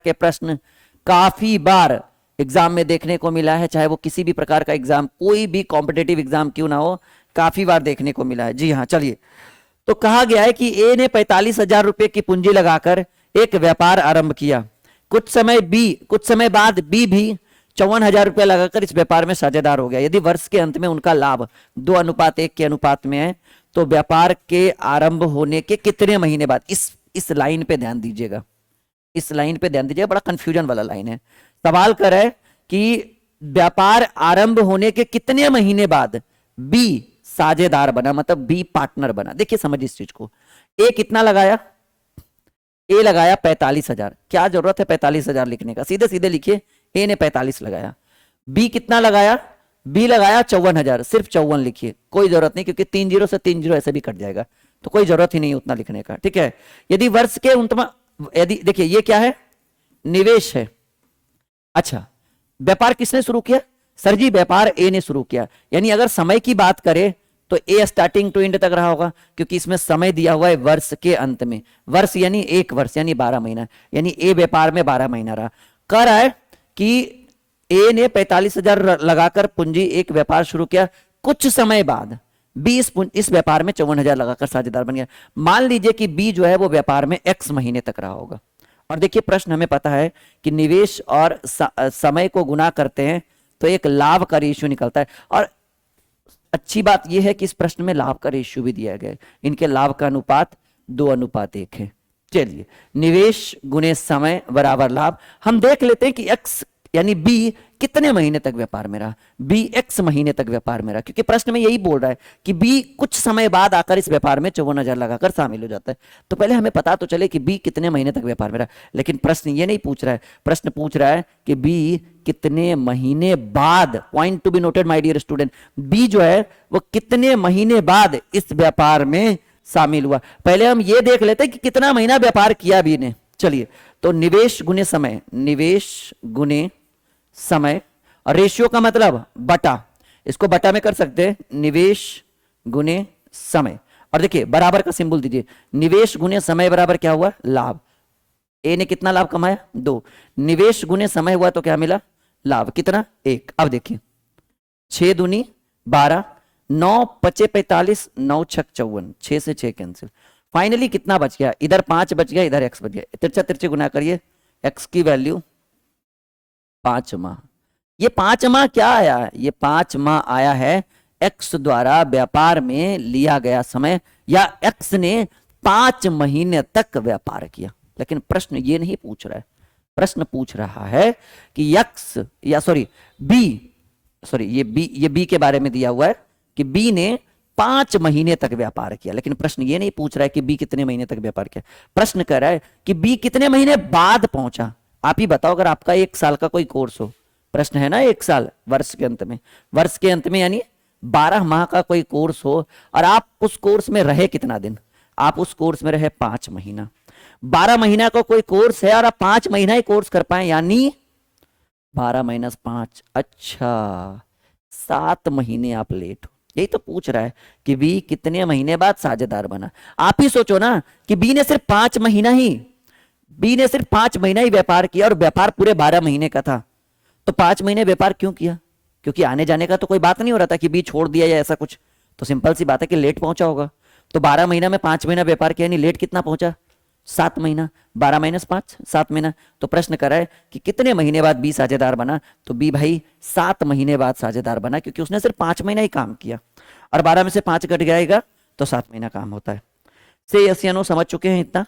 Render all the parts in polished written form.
के प्रश्न काफी बार एग्जाम में देखने को मिला है, चाहे वो किसी भी प्रकार का एग्जाम, कोई भी कॉम्पिटेटिव एग्जाम क्यों ना हो, काफी बार देखने को मिला है। जी हाँ, चलिए। तो कहा गया है कि ए ने 45,000 रुपए की पूंजी लगाकर एक व्यापार आरंभ किया। कुछ समय बाद बी भी 54,000 रुपया लगाकर इस व्यापार में साझेदार हो गया। यदि वर्ष के अंत में उनका लाभ 2:1 के अनुपात में है तो व्यापार के आरंभ होने के कितने महीने बाद, इस लाइन पे ध्यान दीजिएगा, इस लाइन पे ध्यान दीजिएगा, बड़ा कंफ्यूजन वाला लाइन है। सवाल कर है कि व्यापार आरंभ होने के कितने महीने बाद बी साझेदार बना, मतलब बी पार्टनर बना। देखिए समझ इस चीज को। ए कितना लगाया, ए लगाया 45,000। क्या जरूरत है 45,000 लिखने का, सीधे सीधे लिखिए। ए ने 45 लगाया। बी कितना लगाया, बी लगाया 54,000, सिर्फ 54 लिखिए, कोई जरूरत नहीं, क्योंकि 3 जीरो से 3 जीरो ऐसे भी कट जाएगा, तो कोई जरूरत ही नहीं उतना लिखने का, ठीक है। यदि वर्ष के यदि देखिए ये क्या है, निवेश है। अच्छा, व्यापार किसने शुरू किया, सर जी व्यापार ए ने शुरू किया। यानी अगर समय की बात करें तो ए स्टार्टिंग टू एंड तक रहा होगा, क्योंकि इसमें समय दिया हुआ है वर्ष के अंत में। वर्ष यानी 1 वर्ष यानी 12 महीना, यानी ए व्यापार में 12 महीना रहा। कह रहा है कि ए ने 45,000 लगाकर पूंजी एक व्यापार शुरू किया। कुछ समय बाद बी इस व्यापार में 54,000 लगाकर साझेदार बन गया। मान लीजिए कि बी जो है वो व्यापार में x महीने तक रहा होगा। और देखिए प्रश्न हमें पता है कि निवेश और समय को गुना करते हैं तो एक लाभ का रेशियो निकलता है। और अच्छी बात यह है कि इस प्रश्न में लाभ का रेशियो भी दिया गया है। इनके लाभ का अनुपात 2:1 है। चलिए, निवेश गुने समय बराबर लाभ। हम देख लेते हैं कि x यानी बी कितने महीने तक व्यापार में रहा, बी x महीने तक व्यापार में रहा, क्योंकि प्रश्न में यही बोल रहा है कि बी कुछ समय बाद आकर इस व्यापार में 54,000 लगाकर शामिल हो जाता है। तो पहले हमें पता तो चले कि बी कितने महीने तक व्यापार में रहा। लेकिन प्रश्न ये नहीं पूछ रहा है, प्रश्न पूछ रहा है कि बी कितने महीने बाद, point to be noted my dear student, B जो है वो कितने महीने बाद इस व्यापार में शामिल हुआ। पहले हम ये देख लेते हैं कि कितना महीना व्यापार किया बी ने। चलिए, तो निवेश गुने समय, निवेश गुने समय, और रेशियो का मतलब बटा, इसको बटा में कर सकते हैं, निवेश गुने समय। और देखिए बराबर का सिंबल दीजिए, निवेश गुने समय बराबर क्या हुआ, लाभ। ए ने कितना लाभ कमाया, 2, निवेश गुने समय हुआ तो क्या मिला, लाभ कितना, 1। अब देखिए 6 दूनी 12, 9 पचे 45, 9 छक 54, 6 से 6 कैंसिल। फाइनली कितना बच गया, इधर 5 बच गया, इधर x बच गया। तिरछा तिरछे गुना करिए, x की वैल्यू 5 माह। ये 5 माह क्या आया है, ये 5 माह आया है x द्वारा व्यापार में लिया गया समय, या x ने 5 महीने तक व्यापार किया। लेकिन प्रश्न ये नहीं पूछ रहा है, प्रश्न पूछ रहा है कि x या सॉरी ये बी के बारे में दिया हुआ है कि बी ने 5 महीने तक व्यापार किया। लेकिन प्रश्न ये नहीं पूछ रहा है कि बी कितने महीने तक व्यापार किया, प्रश्न कह रहा है कि बी कितने महीने बाद पहुंचा। आप ही बताओ, अगर आपका 1 साल का कोई कोर्स हो, प्रश्न है ना 1 साल वर्ष के अंत में यानी 12 माह का कोई कोर्स हो, और आप उस कोर्स में रहे कितना दिन, आप उस कोर्स में रहे 5 महीना। 12 महीना का कोई कोर्स है और आप 5 महीना ही कोर्स कर पाए, यानी 12 माइनस 5, अच्छा 7 महीने आप लेट हो। यही तो पूछ रहा है कि बी कितने महीने बाद साझेदार बना। आप ही सोचो ना कि बी ने सिर्फ 5 महीना ही व्यापार किया, और व्यापार पूरे 12 महीने का था। तो 5 महीने व्यापार क्यों किया, क्योंकि आने जाने का तो कोई बात नहीं हो रहा था कि बी छोड़ दिया या ऐसा कुछ। तो सिंपल सी बात है कि लेट पहुंचा होगा। तो 12 महीना में 5 महीना व्यापार किया, यानी लेट कितना पहुंचा, 7 महीना। 12 माइनस 5, 7 महीना। तो प्रश्न कर रहा है कि कितने महीने बाद बी साझेदार बना, तो बी भाई 7 महीने बाद साझेदार बना, क्योंकि उसने सिर्फ 5 महीना ही काम किया, और 12 में से 5 कट जाएगा तो 7 महीना काम होता है। से यस या नो समझ चुके हैं इतना,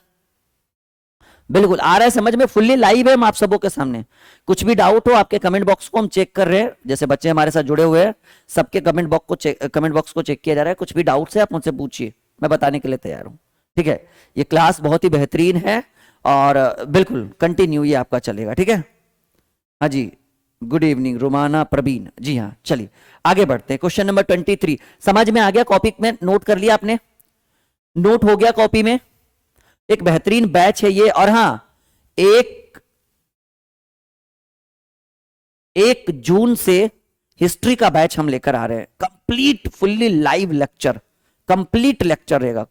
बिल्कुल आ रहा है समझ में, फुल्ली लाइव है हम आप सबों के सामने। कुछ भी डाउट हो आपके कमेंट बॉक्स को हम चेक कर रहे हैं, जैसे बच्चे हमारे साथ जुड़े हुए हैं सबके कमेंट बॉक्स को चेक किया जा रहा है। कुछ भी डाउट्स है आप मुझसे पूछिए, मैं बताने के लिए तैयार हूं, ठीक है। ये क्लास बहुत ही बेहतरीन है और बिल्कुल कंटिन्यू ये आपका चलेगा, ठीक है। हाँ जी, गुड इवनिंग रुमाना प्रवीण, जी हाँ। चलिए आगे बढ़ते हैं, क्वेश्चन नंबर 23 समझ में आ गया, कॉपी में नोट कर लिया आपने, नोट हो गया कॉपी में। एक बेहतरीन बैच है ये, और हां 1 जून से हिस्ट्री का बैच हम लेकर आ रहे हैं, complete fully live lecture, complete lecture रहेगा,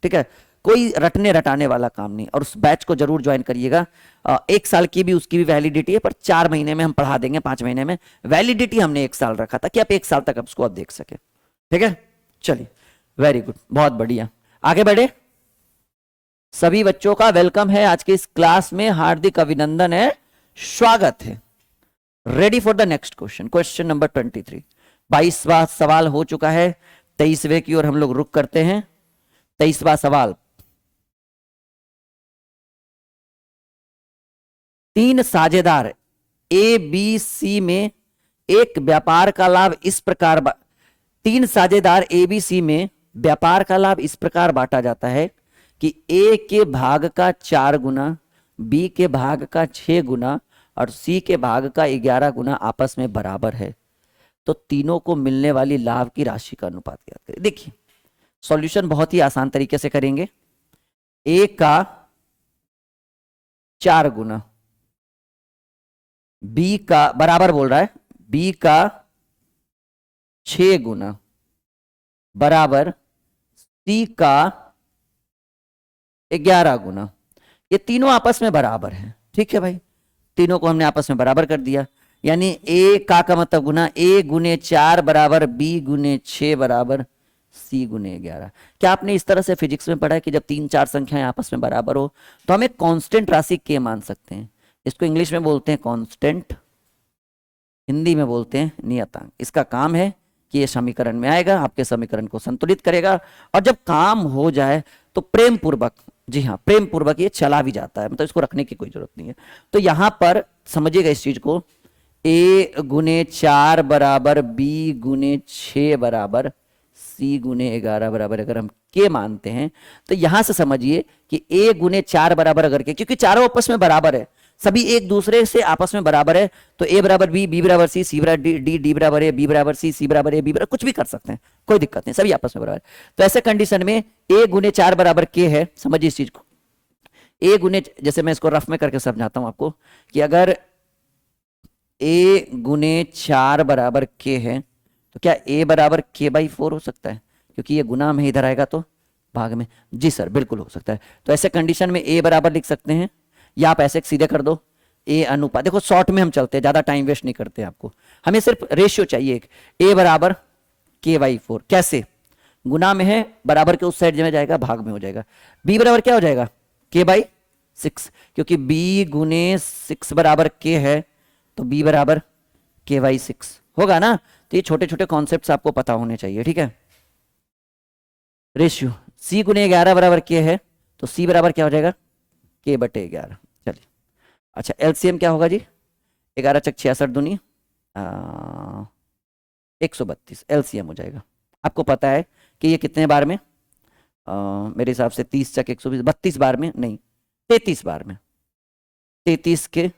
ठीक है। कोई रटने रटाने वाला काम नहीं। और उस बैच को जरूर ज्वाइन करिएगा। 1 साल की भी उसकी भी वैलिडिटी है, पर 4 महीने में हम पढ़ा देंगे, 5 महीने में। वैलिडिटी हमने 1 साल रखा था कि आप 1 साल तक उसको आप देख सके। ठीक है, चलिए, वेरी गुड, बहुत बढ़िया। आगे बढ़े। सभी बच्चों का वेलकम है आज के इस क्लास में, हार्दिक अभिनंदन है, स्वागत है। Ready for the next question, question number 23। 22वां सवाल हो चुका है, 23वें की ओर हम लोग रुक करते हैं। 23वां सवाल, 3 साझेदार ए बी सी में एक व्यापार का लाभ इस प्रकार 3 साझेदार ए बी सी में व्यापार का लाभ इस प्रकार बांटा जाता है कि ए के भाग का 4 गुना, बी के भाग का 6 गुना और सी के भाग का 11 गुना आपस में बराबर है। तो तीनों को मिलने वाली लाभ की राशि का अनुपात ज्ञात करें। देखिए, सॉल्यूशन बहुत ही आसान तरीके से करेंगे। ए का 4 गुना, बी का बराबर बोल रहा है, बी का 6 गुना बराबर सी का 11 गुना। ये तीनों आपस में बराबर हैं। ठीक है भाई, तीनों को हमने आपस में बराबर कर दिया। यानी ए का मतलब गुना, ए गुने 4 बराबर बी गुने 6 बराबर सी गुने 11। क्या आपने इस तरह से फिजिक्स में पढ़ा है कि जब 3-4 संख्याएं आपस में बराबर हो तो हम एक कांस्टेंट राशि के मान सकते हैं। इसको इंग्लिश में बोलते हैं कांस्टेंट, हिंदी में बोलते हैं नियतांक। इसका काम है कि ये समीकरण में आएगा, आपके समीकरण को संतुलित करेगा, और जब काम हो जाए तो प्रेम पूर्वक, जी हाँ, प्रेम पूर्वक ये चला भी जाता है, मतलब इसको रखने की कोई जरूरत नहीं है। तो यहां पर समझिएगा इस चीज को, ए गुने 4 बराबर बी गुने 6 बराबर सी गुने 11 बराबर अगर हम के मानते हैं, तो यहां से समझिए कि ए गुने 4 बराबर अगर के, क्योंकि चारों आपस में बराबर है, सभी एक दूसरे से आपस में बराबर है, तो ए बराबर बी, बी बराबर सी, सी बराबर डी, डी बराबर ए, बी बराबर सी, सी बराबर ए, बी बराबर कुछ भी कर सकते हैं, कोई दिक्कत नहीं, सभी आपस में बराबर। तो ऐसे कंडीशन में ए गुने 4 बराबर के है, समझिए इस चीज को। ए गुने, जैसे मैं इसको रफ में करके समझाता हूं आपको, कि अगर ए गुने 4 बराबर के है तो क्या ए बराबर के बाई 4 हो सकता है? क्योंकि ये गुना में इधर आएगा तो भाग में, जी सर बिल्कुल हो सकता है। तो ऐसे कंडीशन में ए बराबर लिख सकते हैं, या आप ऐसे सीधे कर दो, ए अनुपात, देखो शॉर्ट में हम चलते हैं, ज्यादा टाइम वेस्ट नहीं करते आपको, हमें सिर्फ रेशियो चाहिए एक, ए बराबर के बाई 4। कैसे? गुना में है, बराबर के उस साइड में जाएगा, भाग में हो जाएगा। बी बराबर क्या हो जाएगा? के बाई 6, क्योंकि बी गुने 6 बराबर के है, तो बी बराबर के बाई 6 होगा ना। तो ये छोटे छोटे कॉन्सेप्ट्स आपको पता होने चाहिए, ठीक है। रेशियो सी गुने 11 बराबर के है, तो सी बराबर क्या हो जाएगा? के बटे 11। चलिए, अच्छा एलसीएम क्या होगा जी? 11 चक 66 दूनी 132 एलसीएम हो जाएगा। आपको पता है कि ये कितने बार में, मेरे हिसाब से 30 चक 120, 32 बार में नहीं, 33 बार में, 33 के,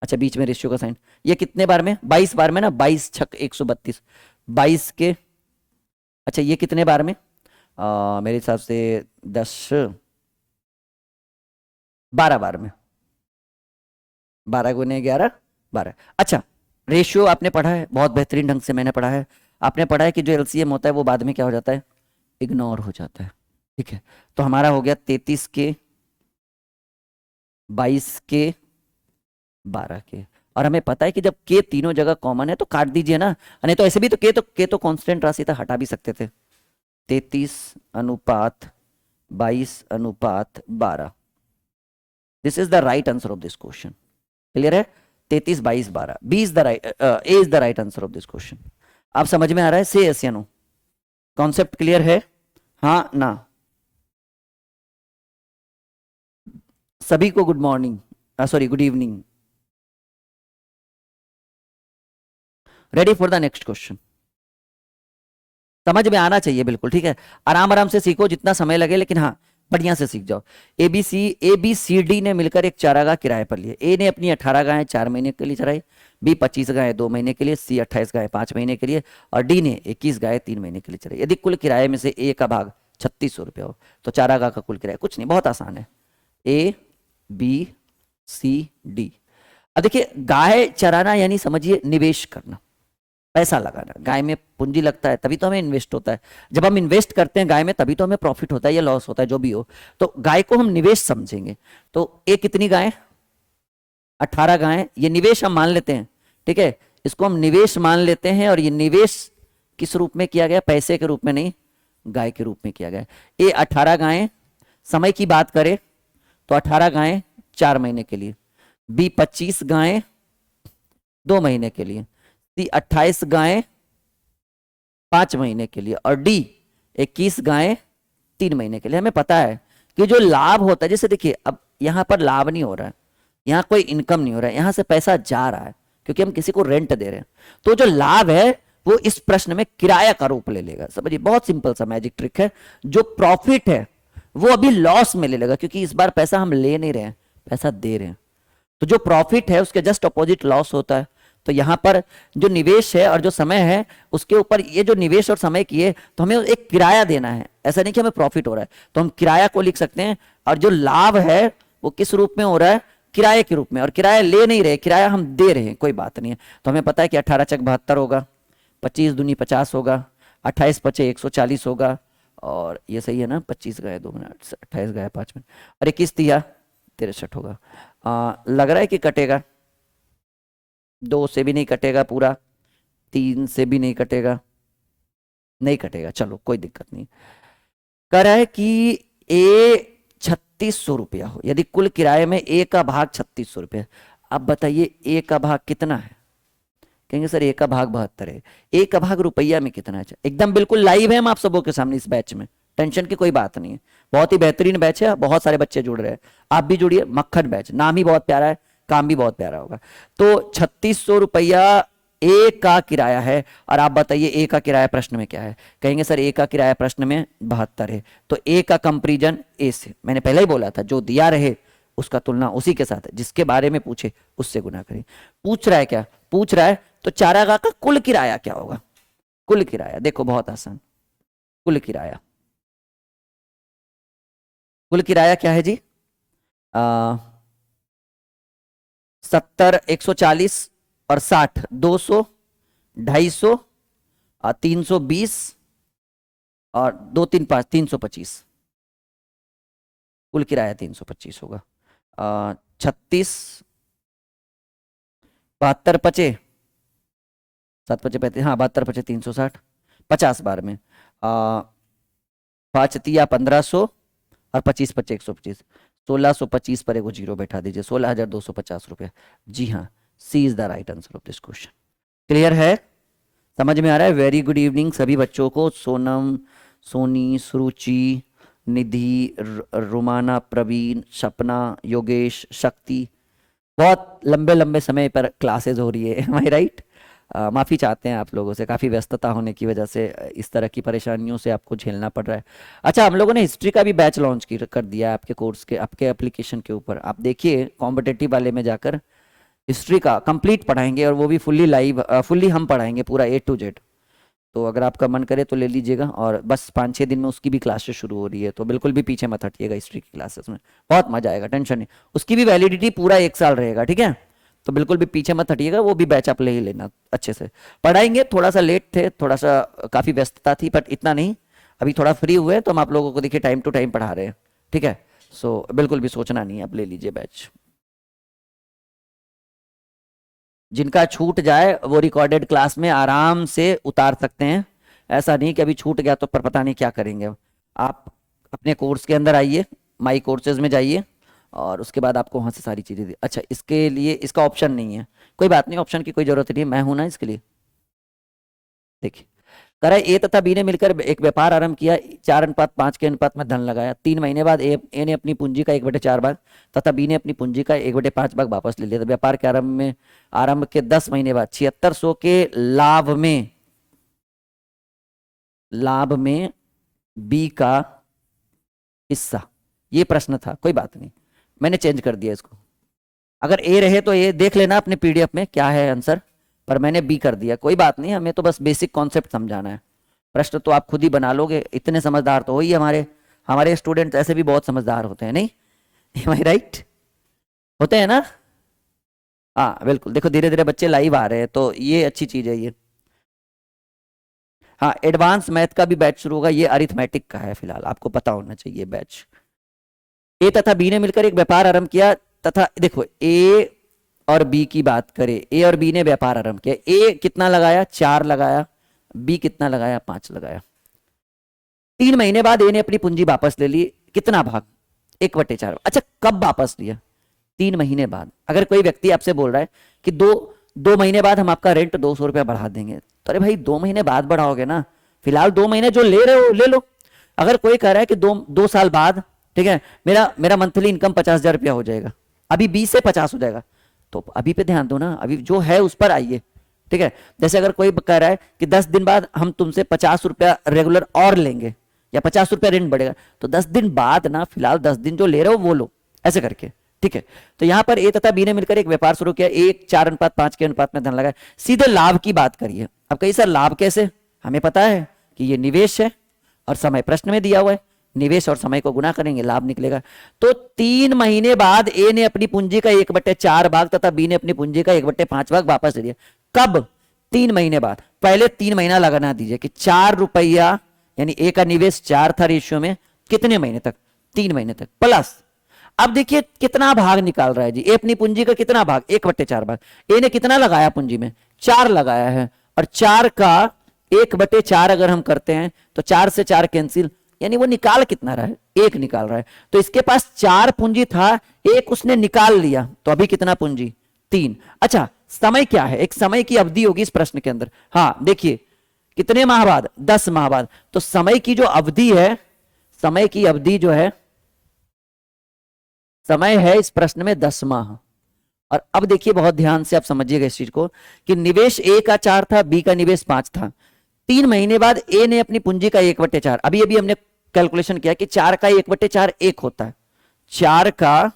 अच्छा बीच में रेशियो का साइन, ये कितने बार में? 22 बार में ना, 22 छक 132, 22 के, अच्छा ये कितने बार में? मेरे हिसाब से 12 बार में, 12 गुने 11 12। अच्छा, रेशियो आपने पढ़ा है, बहुत बेहतरीन ढंग से मैंने पढ़ा है। आपने पढ़ा है कि जो एलसीएम होता है वो बाद में क्या हो जाता है? इग्नोर हो जाता है, ठीक है। तो हमारा हो गया 33 के, 22 के, 12 के। और हमें पता है कि जब के तीनों जगह कॉमन है तो काट दीजिए ना, नहीं तो ऐसे भी तो के तो कांस्टेंट राशि था, हटा भी सकते थे। 33 अनुपात 22 अनुपात 12, this is the right answer of this question. Clear है? 33 22 12, B is the right, A is the right answer of this question. आप समझ में आ रहा है? से यस या नो? कॉन्सेप्ट क्लियर है? हाँ ना? सभी को good morning, sorry good evening. Ready for the next question. समझ में आना चाहिए बिल्कुल, ठीक है। आराम आराम से सीखो, जितना समय लगे, लेकिन हाँ बढ़िया से सीख जाओ। ए बी सी डी ने मिलकर एक चारागाह किराए पर लिए। ए ने अपनी 18 गायें 4 महीने के लिए चराई, बी 25 गायें 2 महीने के लिए, सी 28 गायें 5 महीने के लिए, और डी ने 21 गायें 3 महीने के लिए चराई। यदि कुल किराए में से ए का भाग 3600 रुपया हो तो चारागाह का कुल किराया, कुछ नहीं, बहुत आसान है, ए बी सी डी। अब देखिए, गाय चराना यानी समझिए निवेश करना, पैसा लगाना, गाय में पूंजी लगता है तभी तो हमें इन्वेस्ट होता है। जब हम इन्वेस्ट करते हैं गाय में तभी तो हमें प्रॉफिट होता है या लॉस होता है, जो भी हो। तो गाय को हम निवेश समझेंगे। तो ये कितनी गाय? 18 गाय। ये निवेश हम मान लेते हैं, ठीक है, इसको हम निवेश मान लेते हैं। और ये निवेश किस रूप में किया गया? पैसे के रूप में नहीं, गाय के रूप में किया गया। ये 18 गायें, समय की बात करें तो 18 गायें 4 महीने के लिए, बी 25 गायें 2 महीने के लिए, सी 28 गायें 5 महीने के लिए, और डी 21 गायें 3 महीने के लिए। हमें पता है कि जो लाभ होता है, जैसे देखिए अब यहां पर लाभ नहीं हो रहा है, यहां कोई इनकम नहीं हो रहा है, यहां से पैसा जा रहा है क्योंकि हम किसी को रेंट दे रहे हैं। तो जो लाभ है वो इस प्रश्न में किराया का रूप ले लेगा। समझिए, बहुत सिंपल सा मैजिक ट्रिक है। जो प्रॉफिट है वो अभी लॉस में ले लेगा, क्योंकि इस बार पैसा हम ले नहीं रहे हैं, पैसा दे रहे हैं। तो जो प्रॉफिट है उसके जस्ट अपोजिट लॉस होता है। तो यहां पर जो निवेश है और जो समय है उसके ऊपर ये जो निवेश और समय किए, तो हमें एक किराया देना है, ऐसा नहीं कि हमें प्रॉफिट हो रहा है। तो हम किराया को लिख सकते हैं। और जो लाभ है वो किस रूप में हो रहा है? किराए के रूप में। और किराया ले नहीं रहे, किराया हम दे रहे हैं, कोई बात नहीं है। तो हमें पता है कि 18 चक 72 होगा, 25 दूनी 50 होगा, 28 पचे 140 होगा, और ये सही है ना, 25 गए 2 मिनट, 28 गए 5 मिनट, और 21 दिया 63 होगा। लग रहा है कि कटेगा, 2 से भी नहीं कटेगा पूरा, 3 से भी नहीं कटेगा, नहीं कटेगा, चलो कोई दिक्कत नहीं। कह रहा है कि ए 3600 रुपया हो, यदि कुल किराए में ए का भाग 3600 रुपया। अब बताइए ए का भाग कितना है? कहेंगे सर ए का भाग 72 है। ए का भाग रुपया में कितना है? एकदम बिल्कुल लाइव है हम आप सबों के सामने इस बैच में, टेंशन की कोई बात नहीं है। बहुत ही बेहतरीन बैच है, बहुत सारे बच्चे जुड़ रहे हैं, आप भी जुड़िए। मक्खन बैच, नाम ही बहुत प्यारा है, काम भी बहुत प्यारा होगा। तो 3600 रुपया ए का किराया है। और आप बताइए ए का किराया प्रश्न में क्या है? कहेंगे सर ए का किराया प्रश्न में 72 है। तो ए का कंपेरिजन ए से, मैंने पहले ही बोला था, जो दिया रहे उसका तुलना उसी के साथ है, जिसके बारे में पूछे उससे गुना करें। पूछ रहा है क्या? पूछ रहा है तो चारागाह का कुल किराया क्या होगा? कुल किराया देखो बहुत आसान, कुल किराया, कुल किराया क्या है जी? 70, 140 और 60, 200, 250, 320 और 2 3 5 325। कुल किराया 325 होगा। 36, 72 पचे 7 पचे 35, हाँ 72 पचे 360, 50 बार में 5 तिया 1500 और 25 पचे 125, 1625 पर एगो जीरो बैठा दीजिए, 16,250 रुपये। जी हाँ, C is the right answer of this question. Clear है? समझ में आ रहा है? वेरी गुड इवनिंग सभी बच्चों को। सोनम, सोनी, सुरुचि, निधि, रुमाना, प्रवीण, सपना, योगेश, शक्ति, बहुत लंबे लंबे समय पर क्लासेस हो रही है, एम आई राइट? माफ़ी चाहते हैं आप लोगों से, काफ़ी व्यस्तता होने की वजह से इस तरह की परेशानियों से आपको झेलना पड़ रहा है। अच्छा, हम लोगों ने हिस्ट्री का भी बैच लॉन्च कर दिया है आपके कोर्स के, आपके एप्लीकेशन के ऊपर। आप देखिए कॉम्पिटेटिव वाले में जाकर हिस्ट्री का कंप्लीट पढ़ाएंगे, और वो भी फुल्ली लाइव, फुल्ली हम पढ़ाएंगे पूरा A to Z। तो अगर आपका मन करे तो ले लीजिएगा। और बस 5-6 दिन में उसकी भी क्लासेस शुरू हो रही है, तो बिल्कुल भी पीछे मत हटिएगा हिस्ट्री की क्लासेस में, बहुत मजा आएगा, टेंशन नहीं। उसकी भी वैलिडिटी पूरा 1 साल रहेगा, ठीक है? तो बिल्कुल भी पीछे मत हटिएगा, वो भी बैच आप ले ही लेना, अच्छे से पढ़ाएंगे। थोड़ा सा लेट थे, थोड़ा सा काफ़ी व्यस्तता थी, बट इतना नहीं, अभी थोड़ा फ्री हुए तो हम आप लोगों को देखिए टाइम टू टाइम पढ़ा रहे हैं, ठीक है? सो बिल्कुल भी सोचना नहीं है, आप ले लीजिए बैच। जिनका छूट जाए वो रिकॉर्डेड क्लास में आराम से उतार सकते हैं, ऐसा नहीं कि अभी छूट गया तो पर पता नहीं क्या करेंगे। आप अपने कोर्स के अंदर आइए, माई कोर्सेज में जाइए, और उसके बाद आपको वहाँ से सारी चीज़ें दी। अच्छा, इसके लिए इसका ऑप्शन नहीं है, कोई बात नहीं, ऑप्शन की कोई ज़रूरत नहीं है, मैं हूं ना इसके लिए। देखिए, कह रहा है ए तथा बी ने मिलकर एक व्यापार आरंभ किया, 4:5 के अनुपात में धन लगाया। 3 महीने बाद ए ने अपनी पूंजी का 1/4 भाग तथा बी ने अपनी पूंजी का 1/5 भाग वापस ले लिया। तो व्यापार के आरंभ के 10 महीने बाद 7600 के लाभ में बी का हिस्सा, ये प्रश्न था, कोई बात नहीं, मैंने चेंज कर दिया इसको। अगर ए रहे तो ए देख लेना अपने पीडीएफ में क्या है आंसर, पर मैंने बी कर दिया, कोई बात नहीं, हमें तो बस बेसिक कॉन्सेप्ट समझाना है। प्रश्न तो आप खुद ही बना लोगे, इतने समझदार तो हो ही हमारे हमारे स्टूडेंट्स, ऐसे भी बहुत समझदार होते हैं, नहीं? एम आई राइट? होते हैं ना? हाँ बिल्कुल, देखो धीरे धीरे बच्चे लाइव आ रहे हैं, तो ये अच्छी चीज़ है ये। हाँ, एडवांस मैथ का भी बैच शुरू होगा, ये अरिथमेटिक का है फिलहाल, आपको पता होना चाहिए बैच। ए तथा बी ने मिलकर एक व्यापार आरंभ किया, तथा देखो ए और बी की बात करें, ए और बी ने व्यापार आरंभ किया, ए कितना लगाया 4 लगाया, बी कितना लगाया 5 लगाया। 3 महीने बाद ए ने अपनी पूंजी वापस ले ली, कितना भाग 1/4। अच्छा कब वापस लिया? 3 महीने बाद। अगर कोई व्यक्ति आपसे बोल रहा है कि दो महीने बाद हम आपका रेंट 200 रुपया बढ़ा देंगे, तो अरे भाई 2 महीने बाद बढ़ाओगे ना, फिलहाल 2 महीने जो ले रहे हो ले लो। अगर कोई कह रहा है कि 2 साल बाद, ठीक है, मेरा मंथली इनकम 50,000 रुपया हो जाएगा, अभी 20 से 50 हो जाएगा, तो अभी पे ध्यान दो ना, अभी जो है उस पर आइए, ठीक है। जैसे अगर कोई कह रहा है कि 10 दिन बाद हम तुमसे 50 रुपया रेगुलर और लेंगे, या 50 रुपया रेंट बढ़ेगा, तो 10 दिन बाद ना, फिलहाल 10 दिन जो ले रहे हो वो लो, ऐसे करके, ठीक है। तो यहां पर ए तथा बी ने मिलकर एक व्यापार शुरू किया, 1:4:5 के अनुपात में धन लगाया। सीधे लाभ की बात करिए। अब कहीं सर लाभ कैसे? हमें पता है कि ये निवेश है और समय प्रश्न में दिया हुआ है, निवेश और समय को गुना करेंगे लाभ निकलेगा। तो 3 महीने बाद ए ने अपनी पूंजी का 1/4 भाग तथा बी ने अपनी पूंजी का 1/5 भाग वापस ले लिया। कब? 3 महीने बाद। पहले 3 महीना लगाना दीजिए कि 4 रुपया, यानी ए का निवेश 4 था रेशियो में, कितने महीने तक? 3 महीने तक, प्लस अब देखिए कितना भाग निकाल रहा है जी, ए अपनी पूंजी का कितना भाग? 1/4 भाग। ए ने कितना लगाया पूंजी में? 4 लगाया है, और 4 का 1/4 अगर हम करते हैं तो 4 से 4 कैंसिल, यानी वो निकाल कितना रहा है? 1 निकाल रहा है। तो इसके पास 4 पूंजी था, 1 उसने निकाल लिया, तो अभी कितना पूंजी? 3। अच्छा समय क्या है? एक समय की अवधि होगी इस प्रश्न के अंदर। हाँ देखिए कितने माह बाद? 10 माह बाद। तो समय की जो अवधि है, समय की अवधि जो है, समय है इस प्रश्न में 10 माह। और अब देखिए बहुत ध्यान से आप समझिएगा इस चीज को कि निवेश ए का 4 था, बी का निवेश 5 था। 3 महीने बाद ए ने अपनी पूंजी का 1/4, अभी अभी हमने कैलकुलेशन किया कि 4 का 1/4 1 होता है। 4 का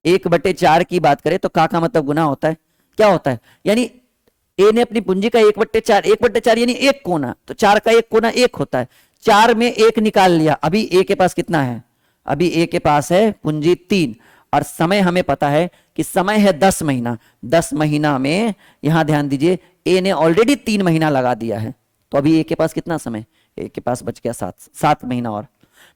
1/4 की बात करें तो का मतलब गुना होता है, क्या होता है? यानी ए ने अपनी पूंजी का 1/4, 1/4 यानी 1 कोना, तो 4 का 1 कोना 1 होता है। 4 में 1 निकाल लिया, अभी ए के पास कितना है? अभी ए के पास है पूंजी 3, और समय हमें पता है कि समय है 10 महीना। 10 महीना में यहां ध्यान दीजिए ए ने ऑलरेडी 3 महीना लगा दिया है, तो अभी ए के पास कितना समय? ए के पास बच गया 7 महीना। और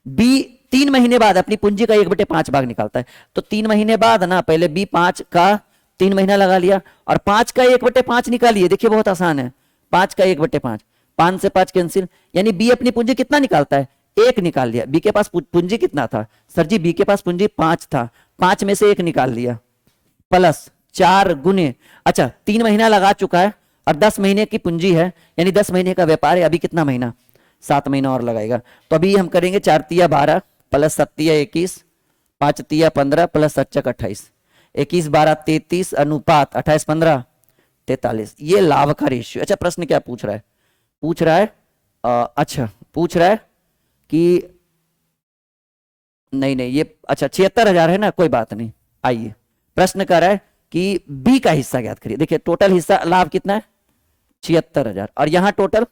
बी 3 महीने बाद अपनी पूंजी का 1/5 भाग निकालता है, तो 3 महीने बाद ना, पहले बी 5 का 3 महीना लगा लिया और 5 का 1/5 निकालिए। देखिए बहुत आसान है, 5 का 1/5, 5 से 5 कैंसिल, यानी बी अपनी पूंजी कितना निकालता है? 1 निकाल लिया। बी के पास पूंजी कितना था? सर जी बी के पास पूंजी 5 था, 5 में से 1 निकाल लिया, प्लस 4 गुने, अच्छा 3 महीना लगा चुका है और 10 महीने की पूंजी है, यानी 10 महीने का व्यापार है। अभी कितना महीना? 7 महीना और लगाएगा। तो अभी हम करेंगे 4 तिया 12 प्लस 7 तिया 21, 5 तिया 15 प्लस 7 28, 21 12 33 अनुपात 28 15 43। ये लाभ का रेशियो। अच्छा प्रश्न क्या पूछ रहा है? पूछ रहा है अच्छा पूछ रहा है कि नहीं ये अच्छा 76,000 है ना, कोई बात नहीं। आइए प्रश्न कर रहा है कि बी का हिस्सा ज्ञात करिए। देखिए टोटल हिस्सा लाभ कितना है? 76,000, और यहां टोटल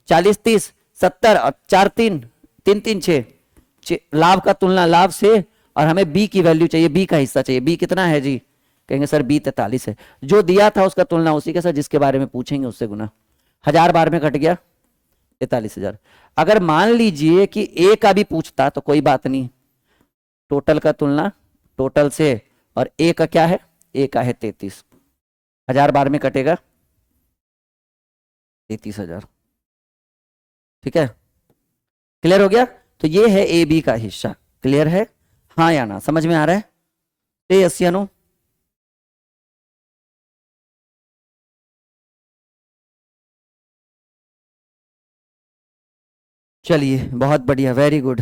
40 30 70 और 4 3 3 3 6 लाभ का तुलना लाभ से, और हमें बी की वैल्यू चाहिए, बी का हिस्सा चाहिए। बी कितना है जी? कहेंगे सर बी 43 है। जो दिया था उसका तुलना उसी के साथ जिसके बारे में पूछेंगे उससे गुना। 1000 बार में कट गया 43,000। अगर मान लीजिए कि ए का भी पूछता तो कोई बात नहीं, टोटल का तुलना टोटल से, और ए का क्या है? ए का है 33, 1000 बार में कटेगा 33,000। ठीक है, क्लियर हो गया? तो ये है ए बी का हिस्सा। क्लियर है? हाँ या ना? समझ में आ रहा है? यस या नो? चलिए बहुत बढ़िया, वेरी गुड।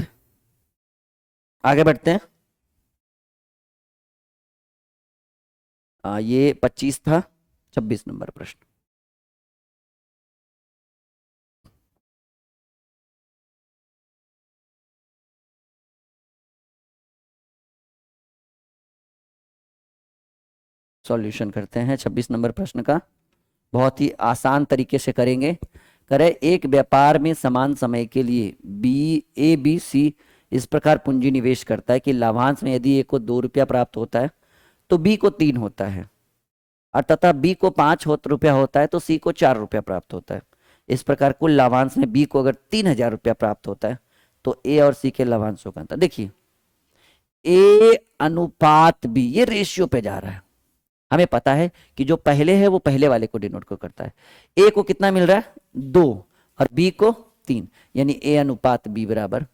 आगे बढ़ते हैं। ये 25 था, 26 नंबर प्रश्न। सॉल्यूशन करते हैं 26 नंबर प्रश्न का। बहुत ही आसान तरीके से करेंगे। करें, एक व्यापार में समान समय के लिए बी सी इस प्रकार पूंजी निवेश करता है कि लाभांश में यदि ए को 2 रुपया प्राप्त होता है तो बी को 3 होता है, और तथा बी को 5 रुपया होता है तो सी को 4 रुपया प्राप्त होता है। इस प्रकार कुल लाभांश में बी को अगर 3,000 रुपया प्राप्त होता है तो ए और सी के लाभांशों का अंतर देखिए, ए अनुपात बी, ये रेशियो पे जा रहा है। हमें पता है कि जो पहले है वो पहले वाले को डिनोट को करता है। ए को कितना मिल रहा है 2 और बी को 3, यानी ए अनुपात बी बराबर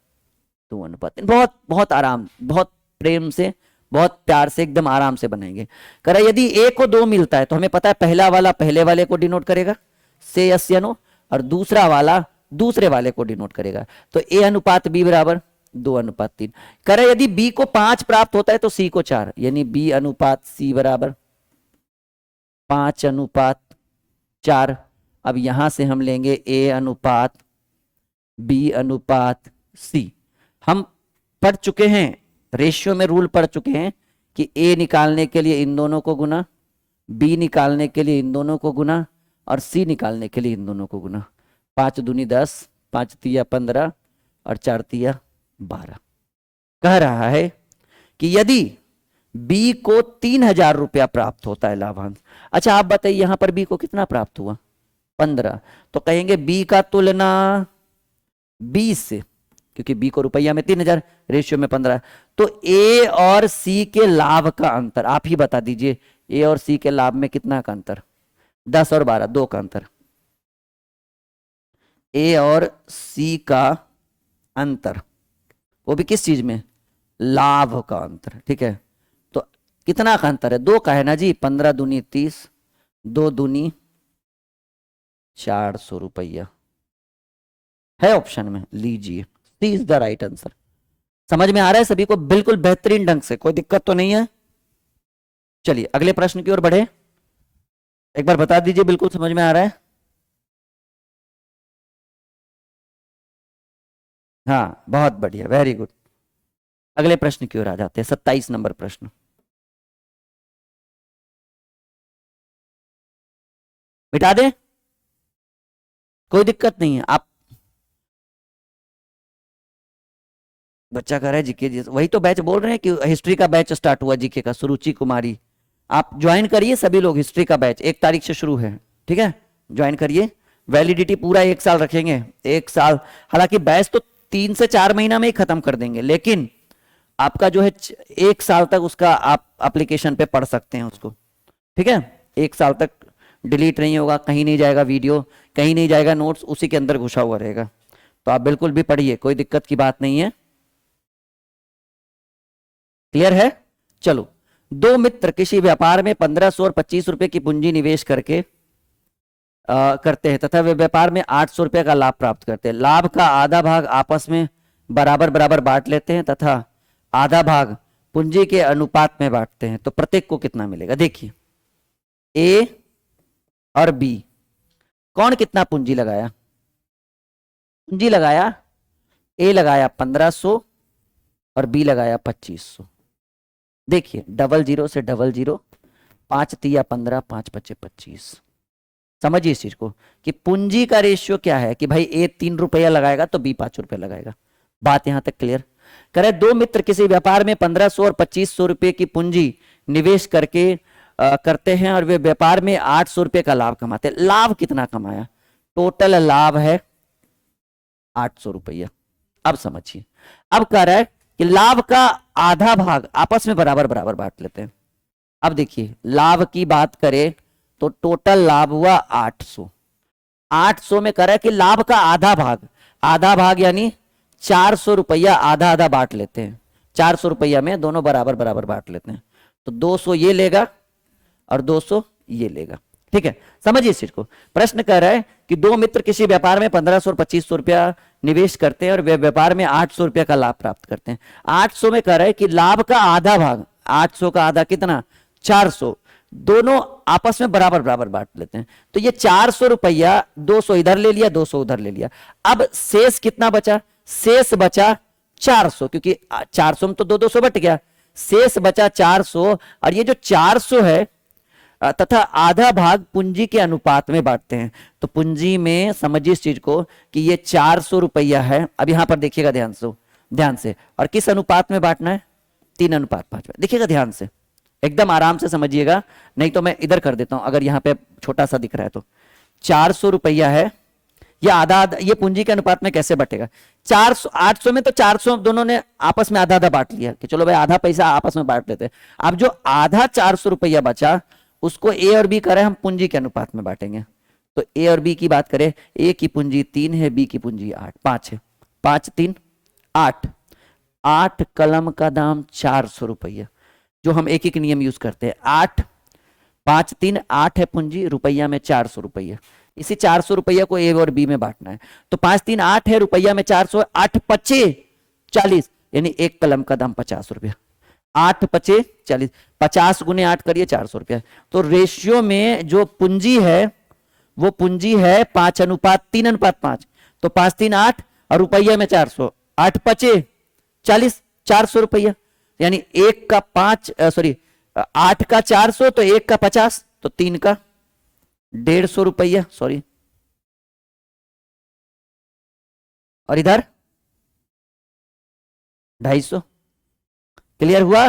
2 अनुपात 3। बहुत बहुत आराम, बहुत प्रेम से, बहुत प्यार से, एकदम आराम से बनाएंगे। करा यदि ए को 2 मिलता है तो हमें पता है पहला वाला पहले वाले को डिनोट करेगा से यस या नो, और दूसरा वाला दूसरे वाले को डिनोट करेगा। तो ए अनुपात बी बराबर 2 अनुपात 3। करा यदि बी को 5 प्राप्त होता है तो सी को 4, यानी बी अनुपात सी बराबर 5 अनुपात 4। अब यहां से हम लेंगे ए अनुपात बी अनुपात सी। हम पढ़ चुके हैं, रेशियो में रूल पढ़ चुके हैं कि ए निकालने के लिए इन दोनों को गुना, बी निकालने के लिए इन दोनों को गुना, और सी निकालने के लिए इन दोनों को गुना। 5 दूनी 10, 5 तिया 15 और 4 तिया 12। कह रहा है कि यदि बी को 3,000 रुपया प्राप्त होता है लाभांश। अच्छा आप बताइए यहां पर बी को कितना प्राप्त हुआ 15, तो कहेंगे बी का तुलना 20 से, क्योंकि बी को रुपया में 3,000, रेशियो में 15। तो ए और सी के लाभ का अंतर आप ही बता दीजिए, ए और सी के लाभ में कितना का अंतर? 10 और 12, 2 का अंतर। ए और सी का अंतर, वो भी किस चीज में? लाभ का अंतर। ठीक है, तो कितना का अंतर है? 2 का है ना जी। 15 दूनी 30, 2 दूनी 400 रुपया है ऑप्शन में, लीजिए। सी इज द राइट आंसर। समझ में आ रहा है सभी को? बिल्कुल बेहतरीन ढंग से, कोई दिक्कत तो नहीं है। चलिए अगले प्रश्न की ओर बढ़े। एक बार बता दीजिए बिल्कुल समझ में आ रहा है? हाँ बहुत बढ़िया, वेरी गुड। अगले प्रश्न की ओर आ जाते हैं, 27 नंबर प्रश्न। मिटा दे, कोई दिक्कत नहीं है। आप बच्चा कह रहा है जीके, वही तो बैच बोल रहे हैं कि हिस्ट्री का बैच स्टार्ट हुआ जीके का, सुरुचि कुमारी। आप ज्वाइन करिए सभी लोग, हिस्ट्री का बैच 1 तारीख से शुरू है। ठीक है, ज्वाइन करिए। वैलिडिटी पूरा 1 साल रखेंगे, 1 साल। हालांकि बैच तो 3 से 4 महीना में ही खत्म कर देंगे, लेकिन आपका जो है 1 साल तक उसका आप एप्लीकेशन पे पढ़ सकते हैं उसको। ठीक है, 1 साल तक डिलीट नहीं होगा, कहीं नहीं जाएगा वीडियो, कहीं नहीं जाएगा नोट्स, उसी के अंदर घुसा हुआ रहेगा। तो आप बिल्कुल भी पढ़िए, कोई दिक्कत की बात नहीं है। क्लियर है? चलो, 2 मित्र किसी व्यापार में 1500 और 25 रुपए की पूंजी निवेश करके करते हैं तथा वे व्यापार में 800 रुपए का लाभ प्राप्त करते हैं। लाभ का आधा भाग आपस में बराबर बराबर बांट लेते हैं तथा आधा भाग पूंजी के अनुपात में बांटते हैं। तो प्रत्येक को कितना मिलेगा? देखिए, ए और बी, कौन कितना पूंजी लगाया? पूंजी लगाया, ए लगाया 1500 और बी लगाया 2500। देखिए, 00 से 00, 5 तिया 15, 5 पच्चे 25। समझिए इस चीज को कि पूंजी का रेशियो क्या है कि भाई ए 3 रुपया लगाएगा तो बी 5 रुपया लगाएगा। बात यहां तक क्लियर? करे 2 मित्र किसी व्यापार में 1500 और 2500 रुपए की पूंजी निवेश करके करते हैं और वे व्यापार में 800 रुपए का लाभ कमाते हैं। लाभ कितना कमाया? टोटल लाभ है 800 रुपया। अब समझिए, अब कह रहा है कि लाभ का आधा भाग आपस में बराबर बराबर बांट लेते हैं। अब देखिए, लाभ की बात करें तो टोटल लाभ हुआ 800। 800 में कह रहा है कि लाभ का आधा भाग यानी 400 रुपया आधा आधा बांट लेते हैं। 400 रुपया में दोनों बराबर बराबर बांट लेते हैं। तो 200 ये लेगा और 200 ये लेगा। ठीक है, समझिए इस चीज को। प्रश्न कह रहा है कि 2 मित्र किसी व्यापार में 1500 और 2500 रुपया निवेश करते हैं और वे व्यापार में 800 रुपया का लाभ प्राप्त करते हैं। 800 में कह रहा है कि लाभ का आधा भाग, 800 का आधा कितना? 400, दोनों आपस में बराबर बराबर बांट लेते हैं। तो ये 400 रुपया 200 इधर ले लिया, 200 उधर ले लिया। अब शेष कितना बचा? शेष बचा 400, क्योंकि 400 में तो 200 बट गया, शेष बचा 400। और ये जो 400 है तथा आधा भाग पूंजी के अनुपात में बांटते हैं। तो पूंजी में समझिए इस चीज को कि ये 400 रुपया है। अब यहां पर देखिएगा ध्यान से, और किस अनुपात में बांटना है? 3 अनुपात 5 में। देखिएगा ध्यान से, एकदम आराम से समझिएगा, नहीं तो मैं इधर कर देता हूं अगर यहां पे छोटा सा दिख रहा है तो। 400 रुपया है, ये आधा आधा, ये पूंजी के अनुपात में कैसे बटेगा? 400 800 में तो 400 दोनों ने आपस में आधा आधा बांट लिया कि चलो भाई आधा पैसा आपस में बांट लेते हैं। अब जो आधा 400 रुपया बचा उसको ए और बी करें हम पूंजी के अनुपात में बांटेंगे। तो ए और बी की बात करें, ए की पूंजी 3 है, बी की पूंजी 5 है, 5 3 8, 8 कलम का दाम 400 रुपया, जो हम एक एक नियम यूज करते हैं। 8 5 3 8 है पूंजी, रुपया में 400 रुपया, इसी 400 रुपया को ए और बी में बांटना है। तो 5 3 8 है, रुपया में 400, 8 पचे 40, यानी एक कलम का दाम 50 रुपया। 8 पचे 40, 50 गुने 8 करिए 400 रुपया। तो रेशियो में जो पूंजी है वो पूंजी है 5:3:5। तो 5 3 8 और रुपया में 400, 8 पचे 40, 400 रुपया, यानी एक का 5 सॉरी 8 का 400, तो एक का 50, तो 3 का 150 रुपया, सॉरी, और इधर 250। क्लियर हुआ?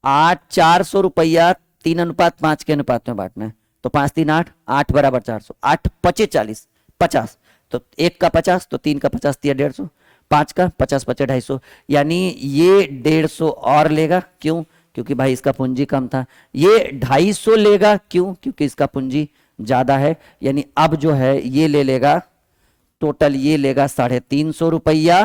8 400 रुपया 3:5 के अनुपात में बांटना है। तो 5 3 8, 8 बराबर 400, 8 पचे 40 50, तो एक का 50, तो 3 का 50 दिया 150, 5 का 50 पचे 250, यानी ये 150 और लेगा। क्यों? क्योंकि भाई इसका पूंजी कम था। ये 250 लेगा, क्यों? क्योंकि इसका पूंजी ज्यादा है। यानी अब जो है ये ले लेगा, टोटल ये लेगा 350 रुपया